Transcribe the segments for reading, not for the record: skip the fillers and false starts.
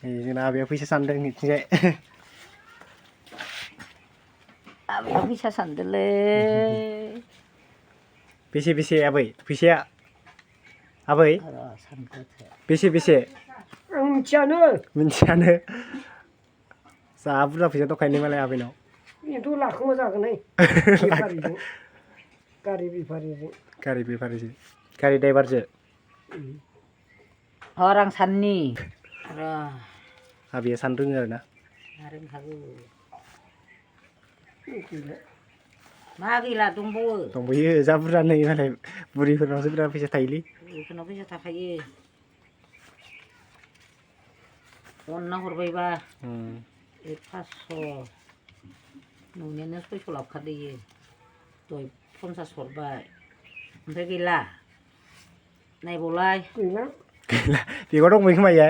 जोंना आबैया फैसा सानदों इथिंजाय आबैया फैसा सानदोंलै बेसे आबै फैसाया आबै बेसे आं मिथियानो जा बुरजा फैसा दंखायो मालाय आबैनाव बेथ' लाखोमा जागोनहाय बेफारिजों गारि बेफारिजों गारि ड्राइभारजों हर आं साननि र' आबैया साननो रोङो आरोना रोंखागौ मा गैला दंबोयो जा बुरजा नै मालाय बुरिफोरनावसो बिराद फैसा थायोलै बुरिफोरनाव फैसा थाखायो अनना हरबायबा 500 न'नियानो 600 लाबोखादो इयो दहाय 50 हरबाय ओमफ्राय गैला नायबावलाय गैला बेगाव दंबायो खोमा इयो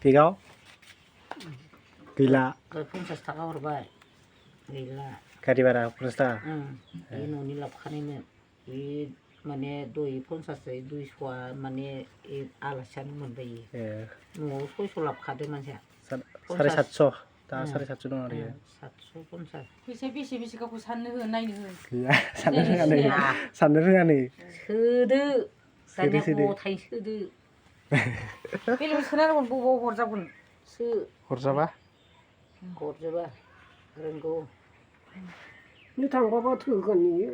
बेगाव गैला 50 थाखा हरबाय गैला गारि भारा 50 थाखा बे न'नि लाबोखानायमोन बे माने दहाय 50 200 माने आलासियानो मोनबाय न'आव 600 लाबोखादो मानसिया 750 दा 750 दं आरो 750 फैसा बेसे गावखौ साननो हो नायनो हो गैया साननो रोङा नै सोदो दानिया गथाय सोदो बेलेग सोनांगोन बबाव हरजागोन हरजाबा रोंगौ नों थांबाबा थोगोन इयो